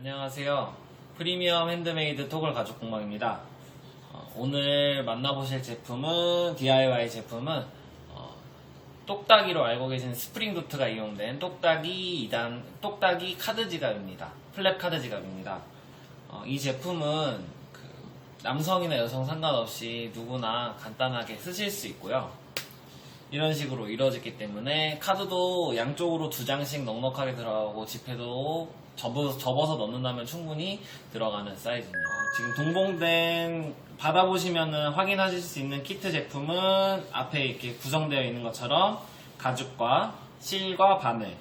안녕하세요. 프리미엄 핸드메이드 토글 가죽 공방입니다. 오늘 만나보실 제품은 DIY 제품은 똑딱이로 알고 계신 스프링 도트가 이용된 똑딱이 2단 똑딱이 카드 지갑입니다. 플랩 카드 지갑입니다. 이 제품은 남성이나 여성 상관없이 누구나 간단하게 쓰실 수 있고요. 이런 식으로 이루어졌기 때문에 카드도 양쪽으로 2장씩 넉넉하게 들어가고 지폐도 접어서 넣는다면 충분히 들어가는 사이즈입니다. 지금 동봉된 받아보시면 확인하실 수 있는 키트 제품은 앞에 이렇게 구성되어 있는 것처럼 가죽과 실과 바늘,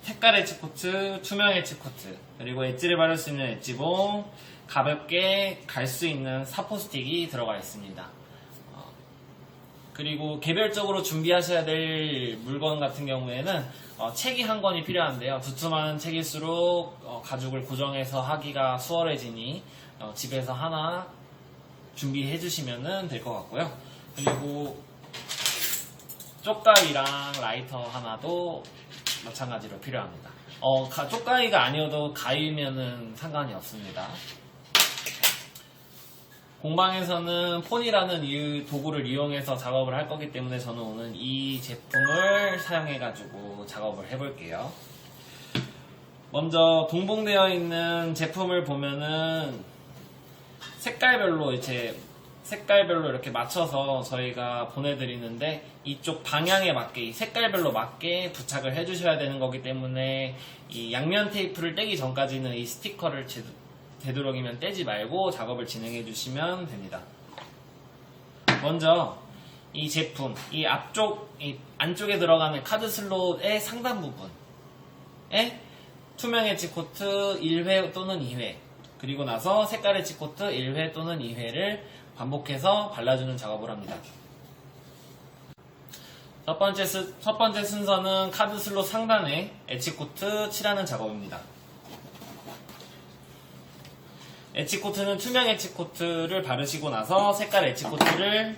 색깔 엣지 코트, 투명 엣지 코트, 그리고 엣지를 바를 수 있는 엣지봉, 가볍게 갈 수 있는 사포 스틱이 들어가 있습니다. 그리고 개별적으로 준비하셔야 될 물건 같은 경우에는 책이 한 권이 필요한데요. 두툼한 책일수록 가죽을 고정해서 하기가 수월해지니 집에서 하나 준비해 주시면 될 것 같고요. 그리고 쪽가위랑 라이터 하나도 마찬가지로 필요합니다. 쪽가위가 아니어도 가위면은 상관이 없습니다. 공방에서는 폰이라는 이 도구를 이용해서 작업을 할 거기 때문에 저는 오늘 이 제품을 사용해가지고 작업을 해볼게요. 먼저 동봉되어 있는 제품을 보면은 색깔별로 이렇게 맞춰서 저희가 보내드리는데 이쪽 방향에 맞게 색깔별로 맞게 부착을 해주셔야 되는 거기 때문에 이 양면 테이프를 떼기 전까지는 이 스티커를 되도록이면 떼지 말고 작업을 진행해 주시면 됩니다. 먼저 이 제품, 이 안쪽에 들어가는 카드 슬롯의 상단 부분에 투명 엣지 코트 1회 또는 2회, 그리고 나서 색깔 엣지 코트 1회 또는 2회를 반복해서 발라주는 작업을 합니다. 첫 번째 순서는 카드 슬롯 상단에 엣지 코트 칠하는 작업입니다. 엣지 코트는 투명 엣지 코트를 바르시고 나서 색깔 엣지 코트를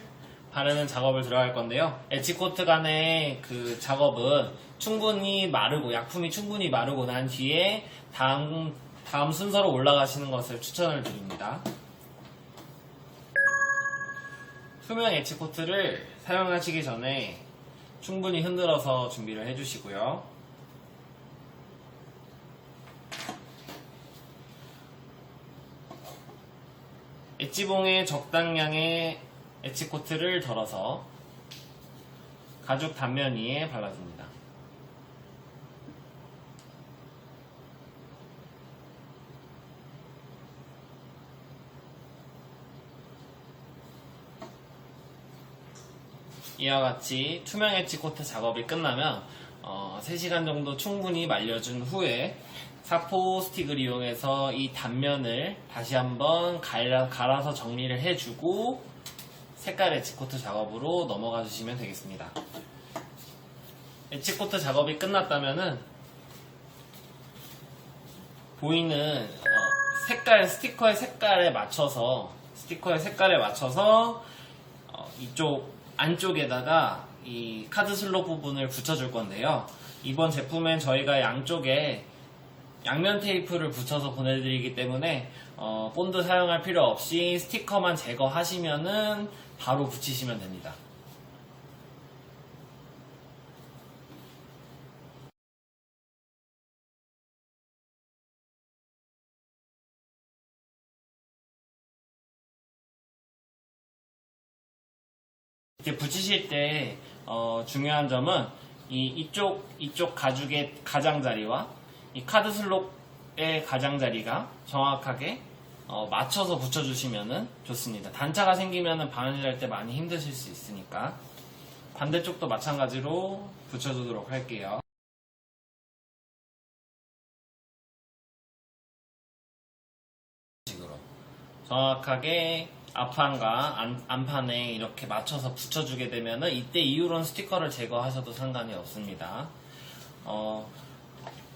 바르는 작업을 들어갈 건데요. 엣지 코트 간의 그 작업은 충분히 마르고 약품이 충분히 마르고 난 뒤에 다음 순서로 올라가시는 것을 추천을 드립니다. 투명 엣지 코트를 사용하시기 전에 충분히 흔들어서 준비를 해주시고요. 엣지봉에 적당량의 엣지 코트를 덜어서 가죽 단면 위에 발라줍니다. 이와 같이 투명 엣지 코트 작업이 끝나면 3시간 정도 충분히 말려준 후에 사포 스틱을 이용해서 이 단면을 다시 한번 갈아서 정리를 해주고 색깔 엣지 코트 작업으로 넘어가 주시면 되겠습니다. 엣지 코트 작업이 끝났다면은 보이는 스티커의 색깔에 맞춰서 이쪽 안쪽에다가 이 카드 슬롯 부분을 붙여줄 건데요. 이번 제품엔 저희가 양쪽에 양면 테이프를 붙여서 보내드리기 때문에 본드 사용할 필요 없이 스티커만 제거하시면은 바로 붙이시면 됩니다. 이렇게 붙이실 때 중요한 점은 이쪽 가죽의 가장자리와 이 카드 슬롯의 가장자리가 정확하게 맞춰서 붙여주시면 좋습니다. 단차가 생기면 바느질할 때 많이 힘드실 수 있으니까 반대쪽도 마찬가지로 붙여주도록 할게요. 식으로 정확하게 앞판과 안판에 이렇게 맞춰서 붙여주게 되면 이때 이후로는 스티커를 제거하셔도 상관이 없습니다.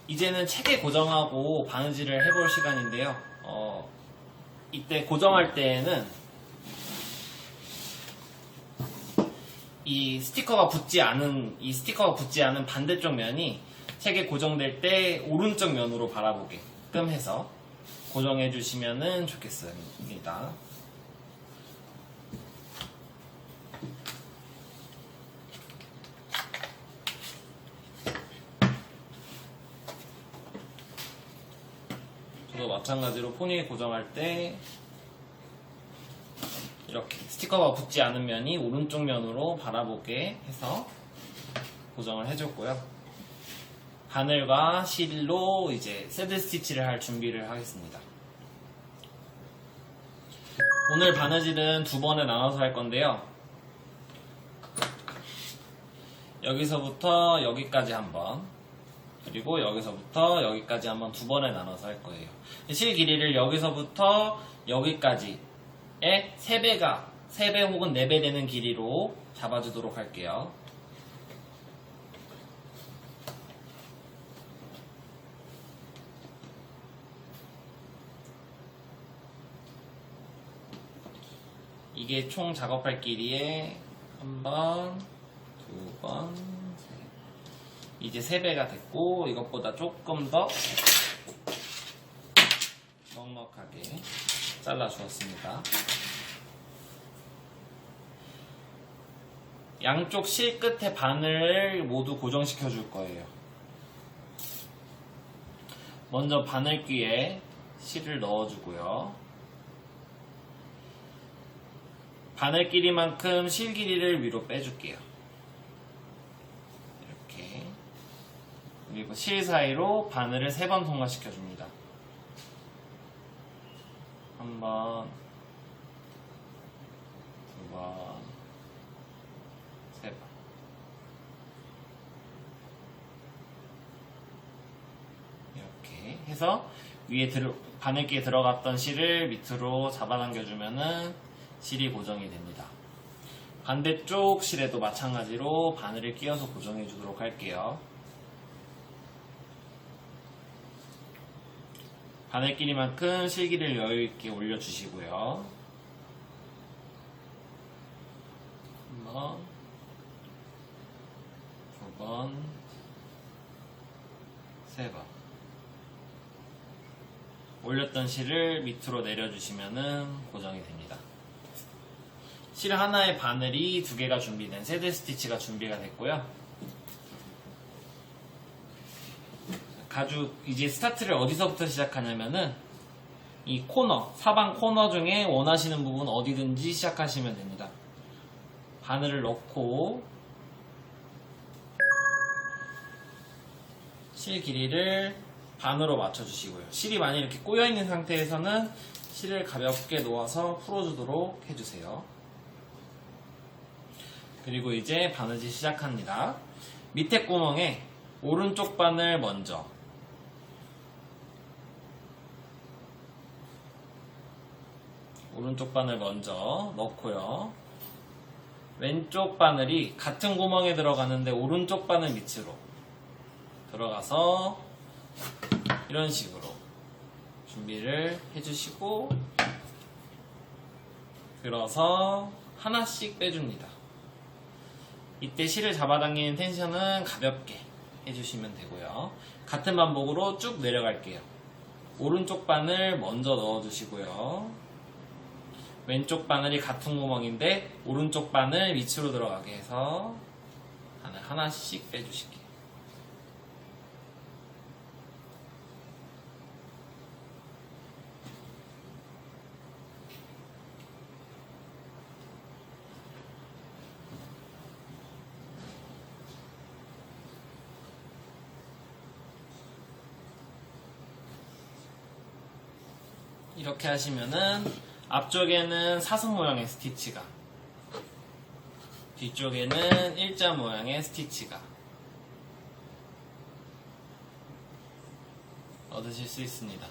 이제는 책에 고정하고 바느질을 해볼 시간인데요. 이때 고정할 때에는 이 스티커가 붙지 않은 반대쪽 면이 책에 고정될 때 오른쪽 면으로 바라보게 가끔 해서 고정해 주시면 좋겠습니다. 저도 마찬가지로 포니에 고정할 때 이렇게 스티커가 붙지 않은 면이 오른쪽 면으로 바라보게 해서 고정을 해줬고요. 바늘과 실로 이제 새드 스티치를 할 준비를 하겠습니다. 오늘 바느질은 두 번에 나눠서 할 건데요. 여기서부터 여기까지 한 번, 그리고 여기서부터 여기까지 한 번 두 번에 나눠서 할 거예요. 실 길이를 여기서부터 여기까지의 3배 혹은 4배 되는 길이로 잡아주도록 할게요. 이게 총 작업할 길이에 한 번, 두 번, 이제 3배가 됐고 이것보다 조금 더 넉넉하게 잘라 주었습니다. 양쪽 실 끝에 바늘을 모두 고정시켜 줄 거예요. 먼저 바늘귀에 실을 넣어 주고요. 바늘 길이만큼 실 길이를 위로 빼줄게요. 이렇게. 그리고 실 사이로 바늘을 3번 통과시켜 줍니다. 한 번, 두 번, 세 번. 이렇게 해서 위에 바늘기에 들어갔던 실을 밑으로 잡아당겨주면은 실이 고정이 됩니다. 반대쪽 실에도 마찬가지로 바늘을 끼워서 고정해 주도록 할게요. 바늘 길이만큼 실기를 여유있게 올려주시고요. 한 번, 두 번, 세 번. 올렸던 실을 밑으로 내려주시면 고정이 됩니다. 실 하나의 바늘이 2개가 준비된 새드 스티치가 준비가 됐고요. 가죽 이제 스타트를 어디서부터 시작하냐면은 이 코너, 사방 코너 중에 원하시는 부분 어디든지 시작하시면 됩니다. 바늘을 넣고 실 길이를 반으로 맞춰주시고요. 실이 많이 이렇게 꼬여있는 상태에서는 실을 가볍게 놓아서 풀어주도록 해주세요. 그리고 이제 바느질 시작합니다. 밑에 구멍에 오른쪽 바늘 먼저, 오른쪽 바늘 먼저 넣고요. 왼쪽 바늘이 같은 구멍에 들어가는데 오른쪽 바늘 밑으로 들어가서 이런 식으로 준비를 해주시고 들어서 하나씩 빼줍니다. 이때 실을 잡아당기는 텐션은 가볍게 해주시면 되고요. 같은 반복으로 쭉 내려갈게요. 오른쪽 바늘 먼저 넣어주시고요. 왼쪽 바늘이 같은 구멍인데 오른쪽 바늘 밑으로 들어가게 해서 바늘 하나씩 빼주실게요. 이렇게 하시면은 앞쪽에는 사슴 모양의 스티치가, 뒤쪽에는 일자 모양의 스티치가 얻으실 수 있습니다.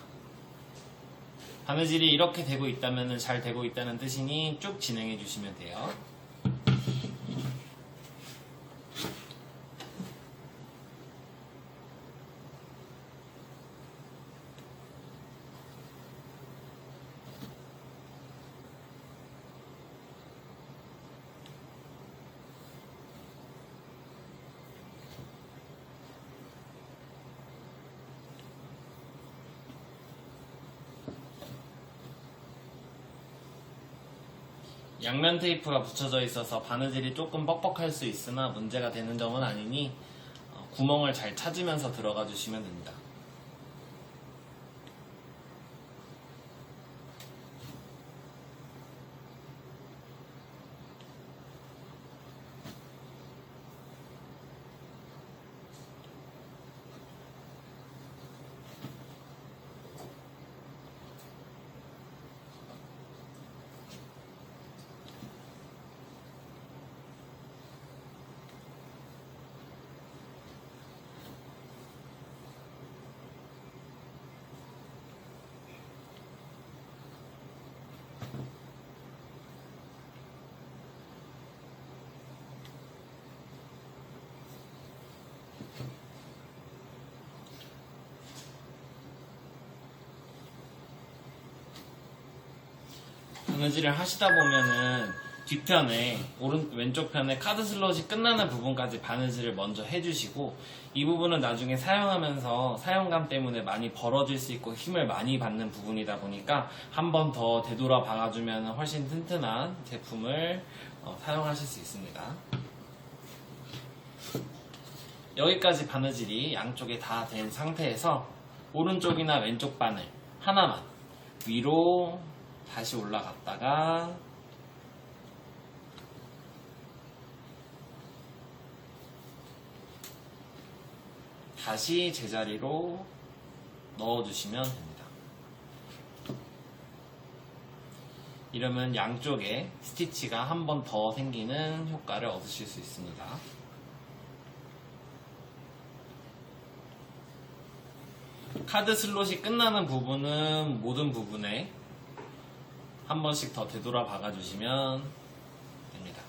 바느질이 이렇게 되고 있다면 잘 되고 있다는 뜻이니 쭉 진행해 주시면 돼요. 양면 테이프가 붙여져 있어서 바느질이 조금 뻑뻑할 수 있으나 문제가 되는 점은 아니니 구멍을 잘 찾으면서 들어가 주시면 됩니다. 바느질을 하시다 보면은 뒤편에 왼쪽 편에 카드 슬롯이 끝나는 부분까지 바느질을 먼저 해주시고, 이 부분은 나중에 사용하면서 사용감 때문에 많이 벌어질 수 있고 힘을 많이 받는 부분이다 보니까 한 번 더 되돌아 박아주면 훨씬 튼튼한 제품을 사용하실 수 있습니다. 여기까지 바느질이 양쪽에 다 된 상태에서 오른쪽이나 왼쪽 바늘 하나만 위로 다시 올라갔다가 다시 제자리로 넣어주시면 됩니다. 이러면 양쪽에 스티치가 한 번 더 생기는 효과를 얻으실 수 있습니다. 카드 슬롯이 끝나는 부분은 모든 부분에 한 번씩 더 되돌아 박아주시면 됩니다.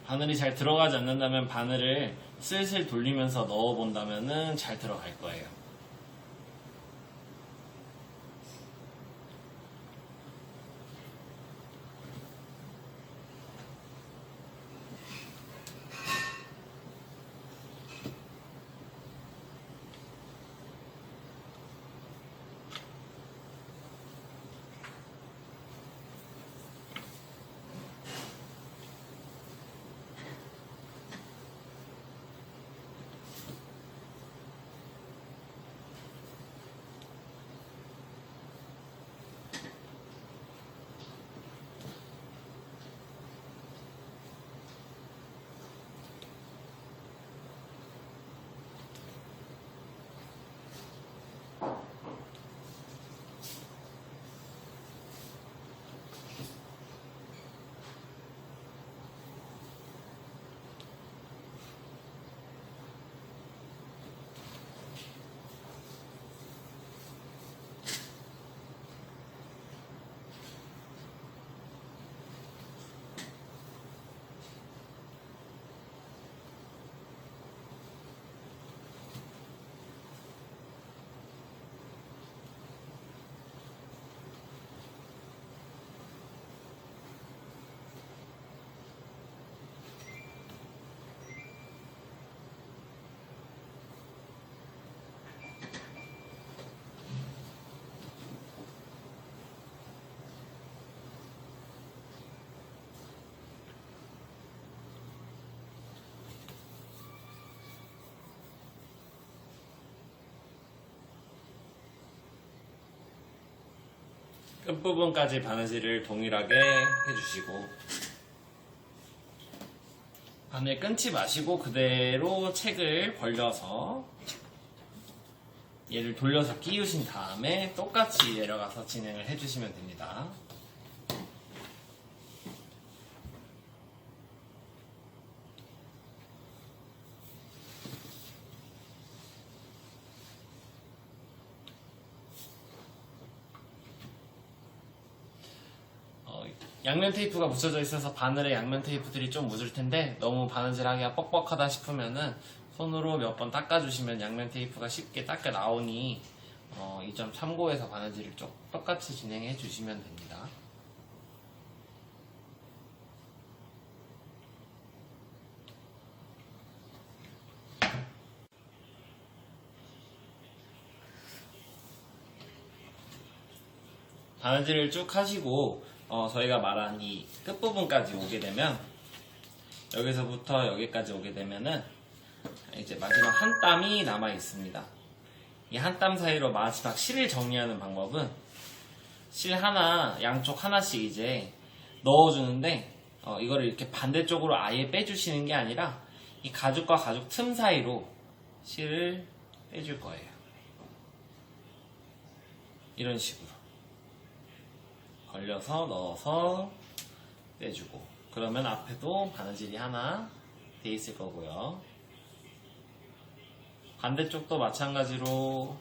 바늘이 잘 들어가지 않는다면 바늘을 슬슬 돌리면서 넣어본다면 잘 들어갈 거예요. 끝부분까지 바느질을 동일하게 해주시고, 바늘 끊지 마시고 그대로 책을 벌려서 얘를 돌려서 끼우신 다음에 똑같이 내려가서 진행을 해주시면 됩니다. 양면 테이프가 붙여져 있어서 바늘에 양면 테이프들이 좀 묻을 텐데 너무 바느질하기가 뻑뻑하다 싶으면은 손으로 몇 번 닦아주시면 양면 테이프가 쉽게 닦여 나오니 이 점 참고해서 바느질을 좀 똑같이 진행해 주시면 됩니다. 바느질을 쭉 하시고 저희가 말한 이 끝부분까지 오게 되면 여기서부터 여기까지 오게 되면은 이제 마지막 한 땀이 남아 있습니다. 이 한 땀 사이로 마지막 실을 정리하는 방법은 실 하나 양쪽 하나씩 이제 넣어주는데 이거를 이렇게 반대쪽으로 아예 빼주시는 게 아니라 이 가죽과 가죽 틈 사이로 실을 빼줄 거예요. 이런 식으로 걸려서 넣어서 빼주고, 그러면 앞에도 바느질이 하나 돼 있을 거고요. 반대쪽도 마찬가지로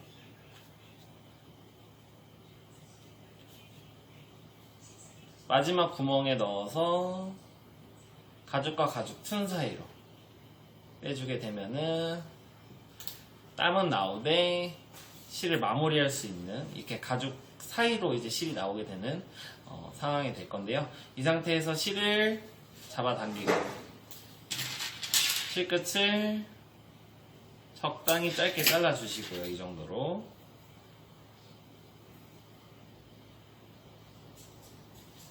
마지막 구멍에 넣어서 가죽과 가죽 틈 사이로 빼주게 되면은 땀은 나오되 실을 마무리할 수 있는, 이렇게 가죽 사이로 이제 실이 나오게 되는 상황이 될 건데요. 이 상태에서 실을 잡아당기고 실 끝을 적당히 짧게 잘라주시고요. 이 정도로.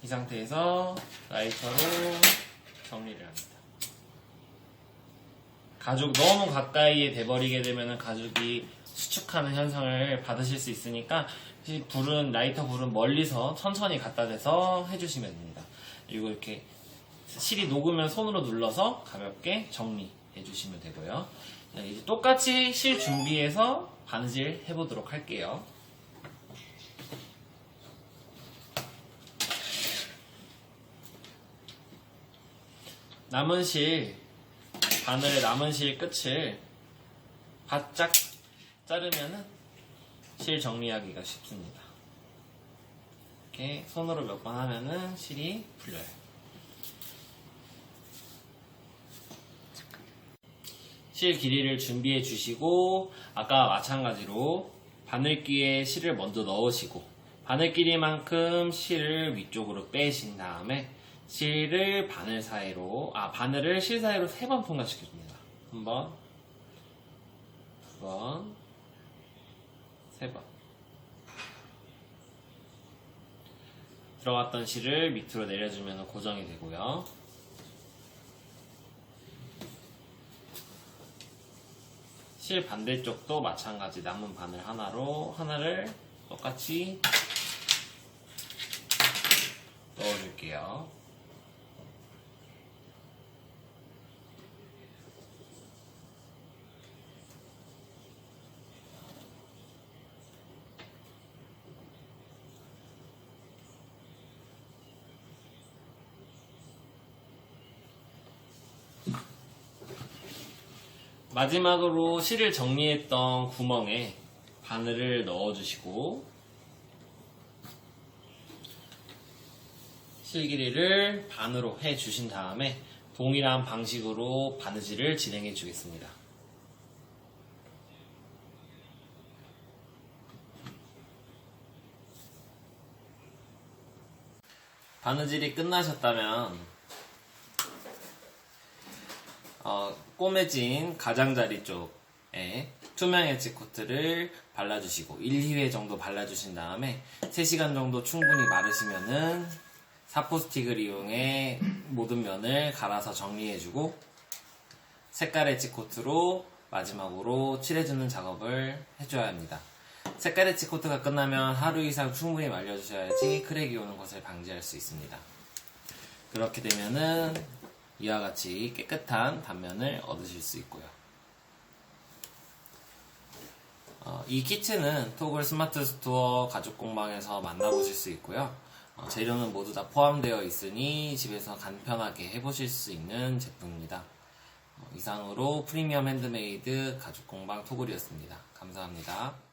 이 상태에서 라이터로 정리를 합니다. 가죽 너무 가까이에 대버리게 되면 가죽이 수축하는 현상을 받으실 수 있으니까 라이터 불은 멀리서 천천히 갖다 대서 해주시면 됩니다. 그리고 이렇게 실이 녹으면 손으로 눌러서 가볍게 정리해 주시면 되고요. 이제 똑같이 실 준비해서 바느질 해보도록 할게요. 바늘의 남은 실 끝을 바짝 자르면은 실 정리하기가 쉽습니다. 이렇게 손으로 몇 번 하면은 실이 풀려요. 실 길이를 준비해 주시고, 아까 마찬가지로 바늘기에 실을 먼저 넣으시고 바늘 길이만큼 실을 위쪽으로 빼신 다음에 바늘을 실 사이로 3번 통과시켜줍니다. 1번, 2번, 3번. 들어갔던 실을 밑으로 내려주면 고정이 되고요. 실 반대쪽도 마찬가지 남은 바늘 하나를 똑같이 넣어줄게요. 마지막으로 실을 정리했던 구멍에 바늘을 넣어주시고 실 길이를 반으로 해주신 다음에 동일한 방식으로 바느질을 진행해 주겠습니다. 바느질이 끝나셨다면 꼬매진 가장자리 쪽에 투명 엣지 코트를 발라주시고 1, 2회 정도 발라주신 다음에 3시간 정도 충분히 마르시면은 사포 스틱을 이용해 모든 면을 갈아서 정리해주고 색깔 엣지 코트로 마지막으로 칠해주는 작업을 해줘야 합니다. 색깔 엣지 코트가 끝나면 하루 이상 충분히 말려주셔야지 크랙이 오는 것을 방지할 수 있습니다. 그렇게 되면은 이와 같이 깨끗한 단면을 얻으실 수 있고요. 이 키트는 토글 스마트 스토어 가죽 공방에서 만나보실 수 있고요. 재료는 모두 다 포함되어 있으니 집에서 간편하게 해보실 수 있는 제품입니다. 이상으로 프리미엄 핸드메이드 가죽 공방 토글이었습니다. 감사합니다.